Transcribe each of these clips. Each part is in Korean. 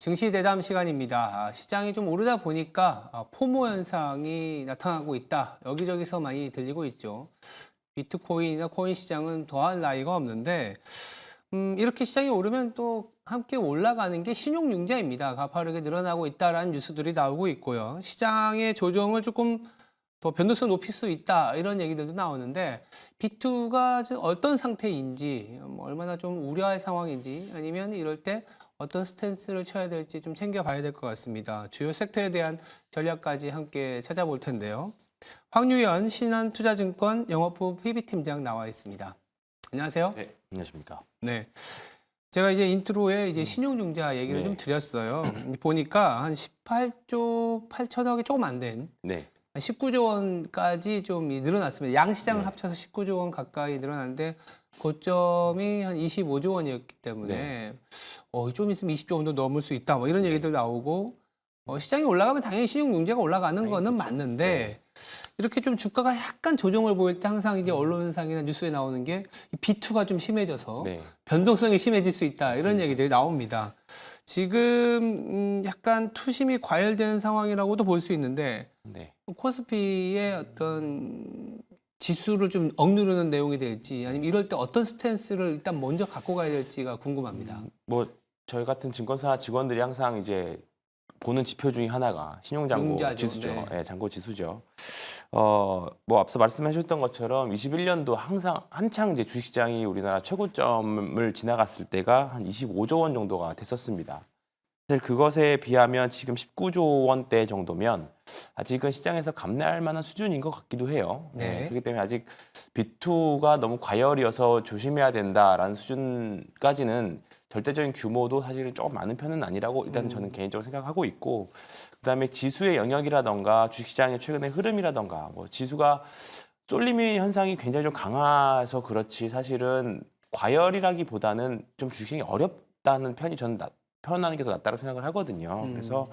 증시 대담 시간입니다. 시장이 좀 오르다 보니까 포모 현상이 나타나고 있다. 여기저기서 많이 들리고 있죠. 비트코인이나 코인 시장은 더할 나위가 없는데 이렇게 시장이 오르면 또 함께 올라가는 게 신용융자입니다. 가파르게 늘어나고 있다라는 뉴스들이 나오고 있고요. 시장의 조정을 조금 더 변동성 높일 수 있다 이런 얘기들도 나오는데 비투가 어떤 상태인지 얼마나 좀 우려할 상황인지 아니면 이럴 때 어떤 스탠스를 쳐야 될지 좀 챙겨봐야 될 것 같습니다. 주요 섹터에 대한 전략까지 함께 찾아볼 텐데요. 황유연 신한투자증권 영업부 PB팀장 나와 있습니다. 안녕하세요. 네, 안녕하십니까. 네. 제가 이제 인트로에 이제 신용융자 얘기를 네. 좀 드렸어요. 보니까 한 18조 8천억이 조금 안 된 네, 19조 원까지 좀 늘어났습니다. 양 시장을 네. 합쳐서 19조 원 가까이 늘어났는데 고점이 한 25조 원이었기 때문에 좀 있으면 20조 원도 넘을 수 있다. 뭐 이런 얘기들 나오고 시장이 올라가면 당연히 신용융자가 올라가는 거는 그렇죠. 맞는데 이렇게 좀 주가가 약간 조정을 보일 때 항상 이제 언론상이나 뉴스에 나오는 게 비투가 좀 심해져서 네. 변동성이 심해질 수 있다. 이런 얘기들이 나옵니다. 지금 약간 투심이 과열되는 상황이라고도 볼 수 있는데 네. 코스피의 어떤 지수를 좀 억누르는 내용이 될지 아니면 이럴 때 어떤 스탠스를 일단 먼저 갖고 가야 될지가 궁금합니다. 뭐 저희 같은 증권사 직원들이 항상 이제 보는 지표 중에 하나가 신용잔고 융자죠. 지수죠. 네. 네, 잔고 지수죠. 뭐 앞서 말씀하셨던 것처럼 21년도 항상 한창 이제 주식시장이 우리나라 최고점을 지나갔을 때가 한 25조 원 정도가 됐었습니다. 사실 그것에 비하면 지금 19조 원대 정도면 아직은 시장에서 감내할 만한 수준인 것 같기도 해요. 네. 그렇기 때문에 아직 비투가 너무 과열이어서 조심해야 된다라는 수준까지는 절대적인 규모도 사실은 조금 많은 편은 아니라고 일단 저는 개인적으로 생각하고 있고, 그다음에 지수의 영역이라던가 주식시장의 최근의 흐름이라던가 뭐 지수가 쏠림의 현상이 굉장히 좀 강해서 그렇지 사실은 과열이라기보다는 좀 주식시장이 어렵다는 편이 저는 표현하는 게 더 낫다고 생각을 하거든요. 그래서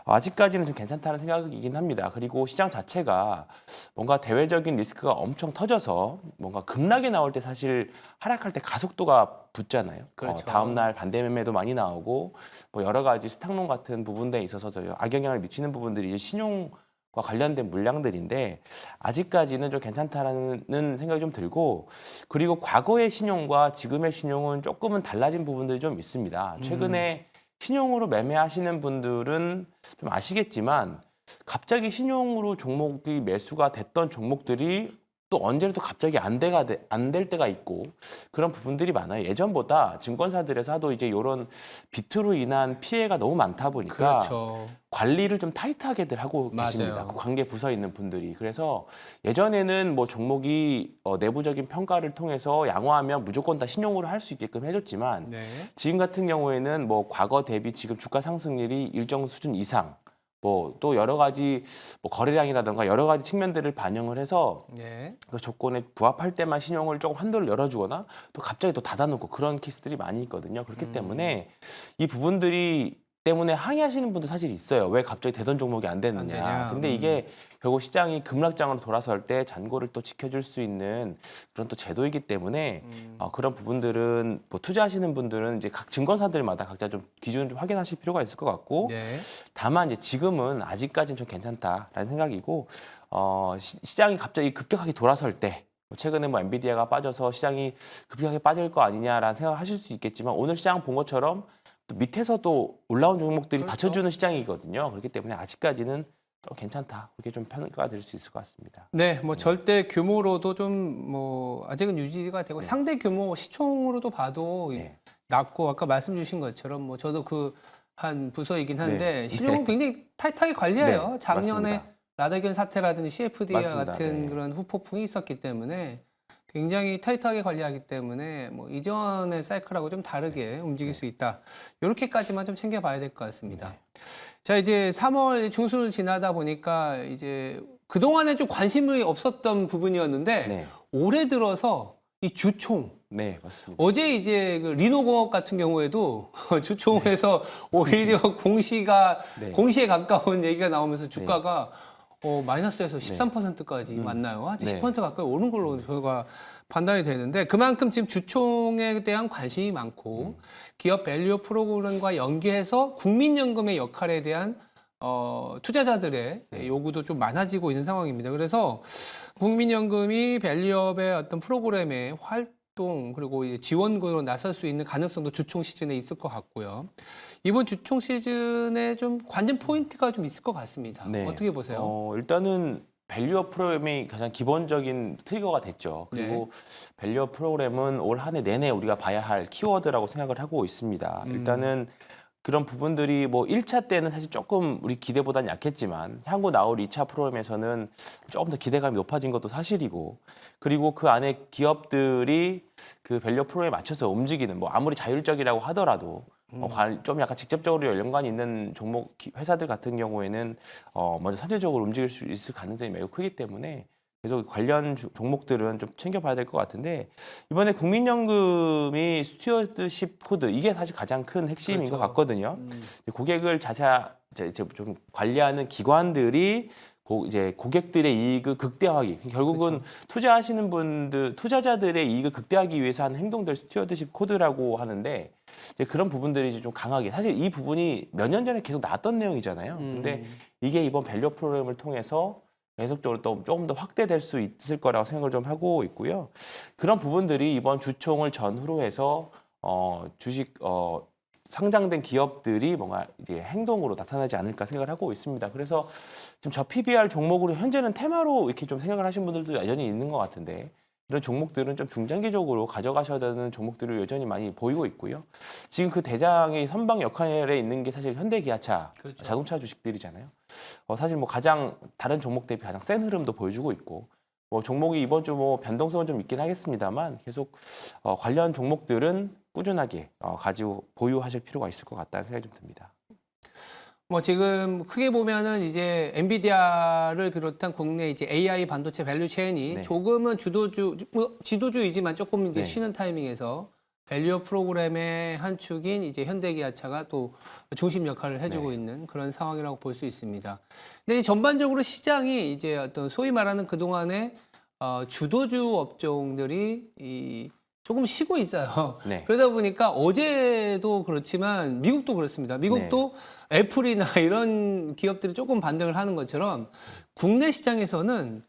아직까지는 좀 괜찮다는 생각이긴 합니다. 그리고 시장 자체가 뭔가 대외적인 리스크가 엄청 터져서 뭔가 급락이 나올 때 사실 하락할 때 가속도가 붙잖아요. 그렇죠. 다음 날 반대 매매도 많이 나오고 뭐 여러 가지 스탁론 같은 부분에 있어서 악영향을 미치는 부분들이 이제 신용과 관련된 물량들인데 아직까지는 좀 괜찮다라는 생각이 좀 들고, 그리고 과거의 신용과 지금의 신용은 조금은 달라진 부분들이 좀 있습니다. 최근에 신용으로 매매하시는 분들은 좀 아시겠지만 갑자기 신용으로 종목이 매수가 됐던 종목들이 또 언제라도 갑자기 안 될 때가 있고 그런 부분들이 많아요. 예전보다 증권사들에서 하도 이제 이런 비트로 인한 피해가 너무 많다 보니까 그렇죠. 관리를 좀 타이트하게들 하고 맞아요. 계십니다. 그 관계 부서에 있는 분들이. 그래서 예전에는 뭐 종목이 내부적인 평가를 통해서 양호하면 무조건 다 신용으로 할 수 있게끔 해줬지만 네. 지금 같은 경우에는 뭐 과거 대비 지금 주가 상승률이 일정 수준 이상 뭐 또 여러 가지 뭐 거래량이라든가 여러 가지 측면들을 반영을 해서 네. 그 조건에 부합할 때만 신용을 조금 한도를 열어주거나 또 갑자기 또 닫아놓고 그런 케이스들이 많이 있거든요. 그렇기 때문에 이 부분들이 때문에 항의하시는 분도 사실 있어요. 왜 갑자기 되던 종목이 안 되느냐. 안 되냐. 근데 이게 결국 시장이 급락장으로 돌아설 때 잔고를 또 지켜줄 수 있는 그런 또 제도이기 때문에 그런 부분들은 뭐 투자하시는 분들은 이제 각 증권사들마다 각자 좀 기준을 좀 확인하실 필요가 있을 것 같고, 네. 다만 이제 지금은 아직까지는 좀 괜찮다라는 생각이고, 시장이 갑자기 급격하게 돌아설 때 최근에 뭐 엔비디아가 빠져서 시장이 급격하게 빠질 거 아니냐라는 생각을 하실 수 있겠지만 오늘 시장 본 것처럼 또 밑에서도 올라온 종목들이 그렇죠. 받쳐주는 시장이거든요. 그렇기 때문에 아직까지는 좀 괜찮다. 그렇게 좀 평가가 될 수 있을 것 같습니다. 네, 뭐 절대 규모로도 좀 뭐 아직은 유지가 되고 상대 규모 시총으로도 봐도 네. 낮고 아까 말씀 주신 것처럼 뭐 저도 그 한 부서이긴 한데 네. 신용은 굉장히 타이트하게 관리해요. 네, 작년에 맞습니다. 라더견 사태라든지 CFD와 맞습니다. 같은 네. 그런 후폭풍이 있었기 때문에 굉장히 타이트하게 관리하기 때문에 뭐 이전의 사이클하고 좀 다르게 움직일 수 있다. 이렇게까지만 좀 챙겨봐야 될 것 같습니다. 자, 이제 3월 중순을 지나다 보니까 이제 그동안에 좀 관심이 없었던 부분이었는데 네. 올해 들어서 이 주총 네, 맞습니다. 어제 이제 그 리노공업 같은 경우에도 주총에서 오히려 공시가 네. 공시에 가까운 얘기가 나오면서 주가가 마이너스에서 13%까지 왔나요? 한 네. 10% 가까이 오른 걸로 저희가 판단이 되는데 그만큼 지금 주총에 대한 관심이 많고 기업 밸류 프로그램과 연계해서 국민연금의 역할에 대한 투자자들의 요구도 좀 많아지고 있는 상황입니다. 그래서 국민연금이 밸류업의 어떤 프로그램의 활동 그리고 이제 지원으로 나설 수 있는 가능성도 주총 시즌에 있을 것 같고요. 이번 주총 시즌에 좀 관전 포인트가 좀 있을 것 같습니다. 네. 어떻게 보세요? 일단은 밸류업 프로그램이 가장 기본적인 트리거가 됐죠. 그리고 밸류업 프로그램은 올 한 해 내내 우리가 봐야 할 키워드라고 생각을 하고 있습니다. 일단은 그런 부분들이 뭐 1차 때는 사실 조금 우리 기대보다는 약했지만 향후 나올 2차 프로그램에서는 조금 더 기대감이 높아진 것도 사실이고 그리고 그 안에 기업들이 그 밸류업 프로그램에 맞춰서 움직이는 뭐 아무리 자율적이라고 하더라도 좀 약간 직접적으로 연관이 있는 종목 회사들 같은 경우에는 먼저 선제적으로 움직일 수 있을 가능성이 매우 크기 때문에 계속 관련 종목들은 좀 챙겨봐야 될 것 같은데 이번에 국민연금이 스튜어드십 코드 이게 사실 가장 큰 핵심인 그렇죠. 것 같거든요. 고객을 이제 좀 관리하는 기관들이 이제 고객들의 이익을 극대화하기 결국은 투자하시는 분들 투자자들의 이익을 극대화하기 위해서 하는 행동들 스튜어드십 코드라고 하는데 이제 그런 부분들이 이제 좀 강하게 사실 이 부분이 몇 년 전에 계속 나왔던 내용이잖아요. 근데 이게 이번 밸류 프로그램을 통해서 계속적으로 또 조금 더 확대될 수 있을 거라고 생각을 좀 하고 있고요. 그런 부분들이 이번 주총을 전후로 해서 주식 상장된 기업들이 뭔가 이제 행동으로 나타나지 않을까 생각을 하고 있습니다. 그래서 지금 저 PBR 종목으로 현재는 테마로 이렇게 좀 생각을 하신 분들도 여전히 있는 것 같은데 이런 종목들은 좀 중장기적으로 가져가셔야 되는 종목들을 여전히 많이 보이고 있고요. 지금 그 대장의 선방 역할에 있는 게 사실 현대기아차 그렇죠. 자동차 주식들이잖아요. 사실 뭐 가장 다른 종목 대비 가장 센 흐름도 보여주고 있고 뭐 종목이 이번 주 뭐 변동성은 좀 있긴 하겠습니다만 계속 관련 종목들은 꾸준하게 가지고 보유하실 필요가 있을 것 같다는 생각이 좀 듭니다. 뭐 지금 크게 보면은 이제 엔비디아를 비롯한 국내 이제 AI 반도체 밸류 체인이 네. 조금은 지도주이지만 조금 이제 네. 쉬는 타이밍에서 밸류업 프로그램의 한 축인 이제 현대기아차가 또 중심 역할을 해주고 네. 있는 그런 상황이라고 볼 수 있습니다. 근데 전반적으로 시장이 이제 어떤 소위 말하는 그동안의 주도주 업종들이 조금 쉬고 있어요. 네. 그러다 보니까 어제도 그렇지만 미국도 그렇습니다. 미국도 애플이나 이런 기업들이 조금 반등을 하는 것처럼 국내 시장에서는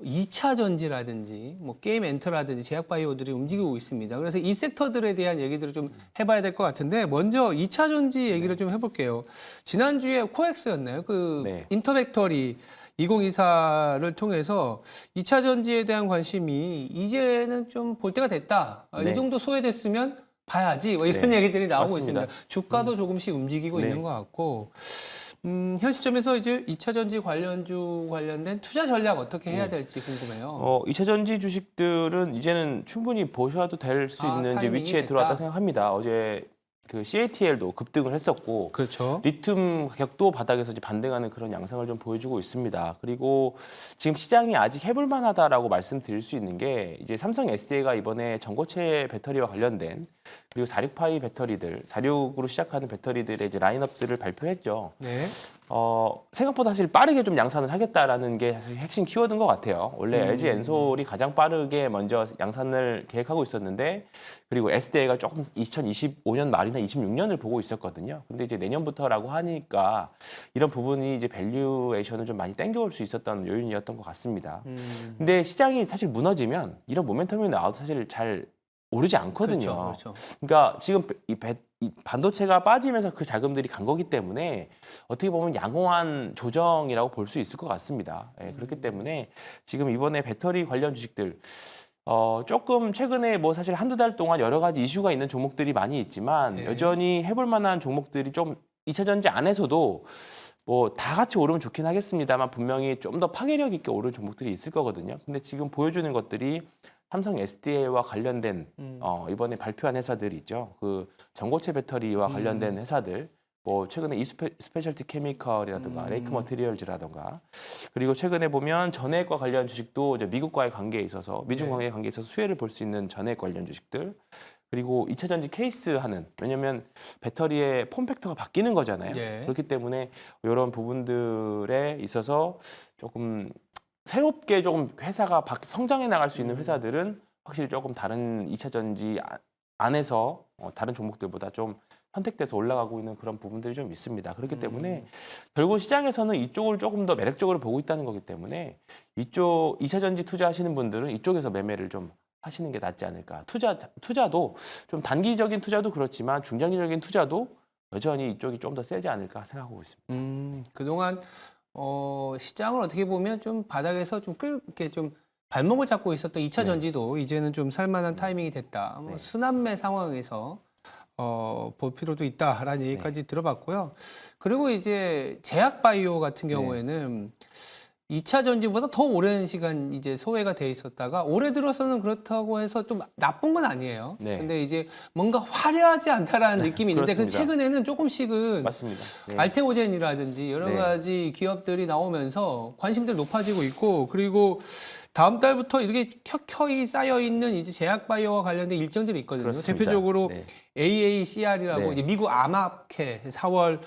2차 전지라든지 뭐 게임 엔터라든지 제약 바이오들이 움직이고 있습니다. 그래서 이 섹터들에 대한 얘기들을 좀 해봐야 될 것 같은데 먼저 2차 전지 얘기를 좀 해볼게요. 지난주에 코엑스였나요? 그 네. 인터팩터리 2024를 통해서 2차 전지에 대한 관심이 이제는 좀 볼 때가 됐다. 네. 이 정도 소외됐으면 봐야지. 뭐 이런 네. 얘기들이 나오고 맞습니다. 있습니다. 주가도 조금씩 움직이고 네. 있는 것 같고. 현 시점에서 이제 2차 전지 관련된 투자 전략 어떻게 해야 될지 궁금해요. 2차 전지 주식들은 이제는 충분히 보셔도 될 수 있는 이제 타이밍이 위치에 됐다. 들어왔다 생각합니다. 어제 그 CATL도 급등을 했었고 그렇죠. 리튬 가격도 바닥에서 이제 반등하는 그런 양상을 좀 보여주고 있습니다. 그리고 지금 시장이 아직 해볼 만하다라고 말씀드릴 수 있는 게 이제 삼성 SDI가 이번에 전고체 배터리와 관련된 그리고 46파이 배터리들, 46으로 시작하는 배터리들의 이제 라인업들을 발표했죠. 네. 생각보다 사실 빠르게 좀 양산을 하겠다라는 게 사실 핵심 키워드인 것 같아요. 원래 LG 엔솔이 가장 빠르게 먼저 양산을 계획하고 있었는데 그리고 SDI가 조금 2025년 말이나 26년을 보고 있었거든요. 근데 이제 내년부터라고 하니까 이런 부분이 이제 밸류에이션을 좀 많이 땡겨올 수 있었던 요인이었던 것 같습니다. 근데 시장이 사실 무너지면 이런 모멘텀이 나와도 사실 잘 오르지 않거든요. 그렇죠. 그러니까 지금 이 반도체가 빠지면서 그 자금들이 간 거기 때문에 어떻게 보면 양호한 조정이라고 볼 수 있을 것 같습니다. 그렇기 때문에 지금 이번에 배터리 관련 주식들 조금 최근에 뭐 사실 한두 달 동안 여러 가지 이슈가 있는 종목들이 많이 있지만 네. 여전히 해볼 만한 종목들이 좀 2차 전지 안에서도 뭐 다 같이 오르면 좋긴 하겠습니다만 분명히 좀 더 파괴력 있게 오른 종목들이 있을 거거든요. 근데 지금 보여주는 것들이 삼성 SDI와 관련된 이번에 발표한 회사들이 있죠. 그 전고체 배터리와 관련된 회사들, 뭐 최근에 스페셜티 케미컬이라든가 레이크 머티리얼즈라든가 그리고 최근에 보면 전해과 관련 주식도 이제 미국과의 관계에 있어서 미중 관계 관계에 있어서 수혜를 볼 수 있는 전해 관련 주식들 그리고 2차 전지 케이스 하는, 왜냐면 배터리의 폼팩터가 바뀌는 거잖아요. 네. 그렇기 때문에 이런 부분들에 있어서 조금 새롭게 조금 회사가 성장해 나갈 수 있는 회사들은 확실히 조금 다른 2차 전지 안에서 다른 종목들보다 좀 선택돼서 올라가고 있는 그런 부분들이 좀 있습니다. 그렇기 때문에 결국 시장에서는 이쪽을 조금 더 매력적으로 보고 있다는 거기 때문에 이쪽 2차 전지 투자하시는 분들은 이쪽에서 매매를 좀 하시는 게 낫지 않을까. 투자도 좀 단기적인 투자도 그렇지만 중장기적인 투자도 여전히 이쪽이 좀 더 세지 않을까 생각하고 있습니다. 그동안 시장을 어떻게 보면 좀 바닥에서 좀 이렇게 좀 발목을 잡고 있었던 2차 네. 전지도 이제는 좀 살만한 타이밍이 됐다. 뭐 네. 순환매 상황에서 볼 필요도 있다라는 얘기까지 들어봤고요. 그리고 이제 제약바이오 같은 경우에는 2차 전지보다 더 오랜 시간 이제 소외가 돼 있었다가 올해 들어서는 그렇다고 해서 좀 나쁜 건 아니에요. 네. 근데 이제 뭔가 화려하지 않다라는 느낌이 있는데 그 그렇습니다. 최근에는 조금씩은 맞습니다. 네. 알테오젠이라든지 여러 네. 가지 기업들이 나오면서 관심들 높아지고 있고 그리고 다음 달부터 이렇게 켜켜이 쌓여 있는 이제 제약바이오와 관련된 일정들이 있거든요. 그렇습니다. 대표적으로 네. AACR이라고 네. 이제 미국 암학회 4월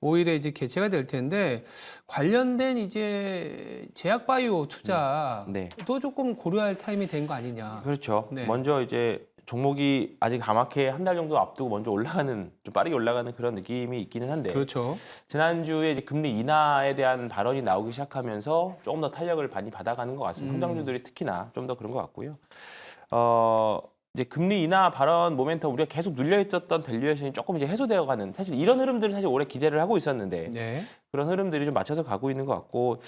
5일에 이제 개최가 될 텐데 관련된 이제 제약바이오 투자도 네. 조금 고려할 타임이 된 거 아니냐. 그렇죠. 네. 먼저 이제 종목이 아직 가맣게 한 달 정도 앞두고 먼저 올라가는, 좀 빠르게 올라가는 그런 느낌이 있기는 한데 그렇죠. 지난주에 이제 금리 인하에 대한 발언이 나오기 시작하면서 조금 더 탄력을 많이 받아가는 것 같습니다. 성장주들이 특히나 좀 더 그런 것 같고요. 이제 금리 인하 발언 모멘텀 우리가 계속 눌려 있었던 밸류에이션이 조금 이제 해소되어가는, 사실 이런 흐름들을 사실 올해 기대를 하고 있었는데 네. 그런 흐름들이 좀 맞춰서 가고 있는 것 같고,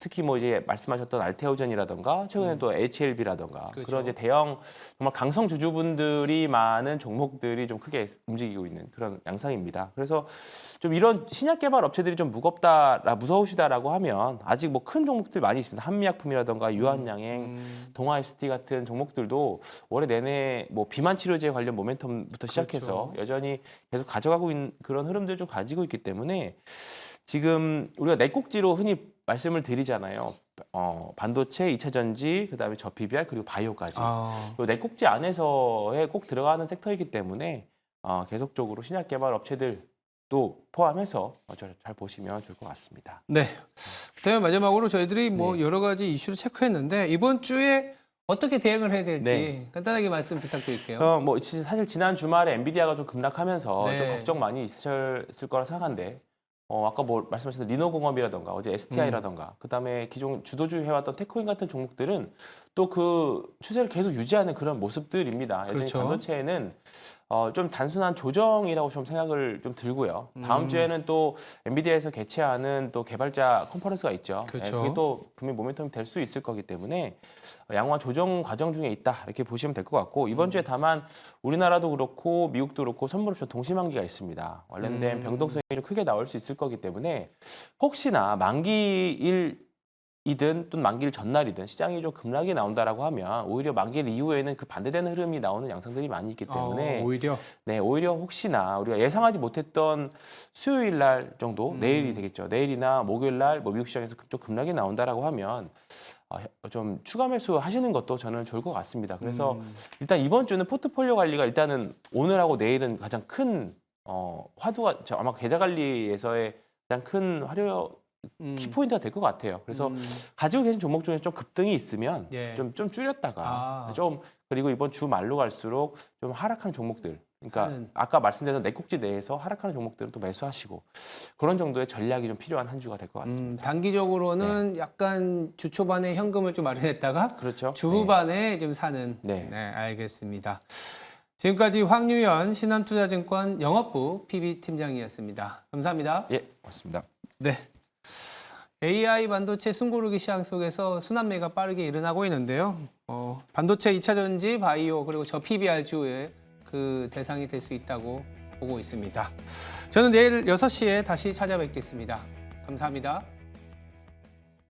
특히 뭐 이제 말씀하셨던 알테오젠이라던가 최근에 또 HLB라던가 그렇죠. 그런 이제 대형 정말 강성 주주분들이 많은 종목들이 좀 크게 움직이고 있는 그런 양상입니다. 그래서 좀 이런 신약 개발 업체들이 좀 무서우시다라고 하면 아직 뭐 큰 종목들 많이 있습니다. 한미약품이라던가 유한양행, 동아ST 같은 종목들도 올해 내내 뭐 비만 치료제 관련 모멘텀부터 시작해서 여전히 계속 가져가고 있는 그런 흐름들을 좀 가지고 있기 때문에 지금 우리가 네 꼭지로 흔히 말씀을 드리잖아요. 반도체, 2차 전지, 그다음에 저PBR 그리고 바이오까지. 이 네 꼭지 안에서에 꼭 들어가는 섹터이기 때문에 계속적으로 신약 개발 업체들도 포함해서 잘 보시면 좋을 것 같습니다. 네. 그다음에 마지막으로 저희들이 뭐 네. 여러 가지 이슈를 체크했는데 이번 주에 어떻게 대응을 해야 될지 네. 간단하게 말씀 부탁드릴게요. 뭐 사실 지난 주말에 엔비디아가 좀 급락하면서 네. 좀 걱정 많이 있으셨을 거라 생각하는데 아까 뭐 말씀하셨던 리노공업이라던가 어제 STI라던가 그다음에 기존 주도주 해왔던 테크인 같은 종목들은 또 그 추세를 계속 유지하는 그런 모습들입니다. 여전히 그렇죠. 반도체에는 좀 단순한 조정이라고 좀 생각을 좀 들고요. 다음 주에는 또 엔비디아에서 개최하는 또 개발자 컨퍼런스가 있죠. 그렇죠. 그게 또 분명히 모멘텀이 될 수 있을 거기 때문에 양호한 조정 과정 중에 있다 이렇게 보시면 될 것 같고 이번 주에 다만 우리나라도 그렇고 미국도 그렇고 선물옵션 동시만기가 있습니다. 관련된 변동성이 좀 크게 나올 수 있을 거기 때문에 혹시나 만기일이든 또는 만기일 전날이든 시장이 좀 급락이 나온다라고 하면 오히려 만기일 이후에는 그 반대되는 흐름이 나오는 양상들이 많이 있기 때문에 오히려 네, 오히려 혹시나 우리가 예상하지 못했던 수요일 날 정도, 내일이 되겠죠. 내일이나 목요일 날 뭐 미국 시장에서 좀 급락이 나온다라고 하면 좀 추가 매수 하시는 것도 저는 좋을 것 같습니다. 그래서 일단 이번 주는 포트폴리오 관리가 일단은 오늘하고 내일은 가장 큰 화두가 아마 계좌 관리에서의 가장 큰 키포인트가 될 것 같아요. 그래서 가지고 계신 종목 중에 좀 급등이 있으면 예. 좀 줄였다가 좀 그리고 이번 주 말로 갈수록 좀 하락하는 종목들, 그러니까 아까 말씀드렸던 네 꼭지 내에서 하락하는 종목들은 또 매수하시고 그런 정도의 전략이 좀 필요한 한 주가 될 것 같습니다. 단기적으로는 약간 주 초반에 현금을 좀 마련했다가 그렇죠. 주 후반에 좀 사는. 네. 네, 알겠습니다. 지금까지 황유연 신한투자증권 영업부 PB팀장이었습니다. 감사합니다. 예, 맞습니다. 네. AI 반도체 숨고르기 시장 속에서 순환매가 빠르게 일어나고 있는데요. 반도체 2차 전지, 바이오 그리고 저 PBR주의 그 대상이 될 수 있다고 보고 있습니다. 저는 내일 6시에 다시 찾아뵙겠습니다. 감사합니다.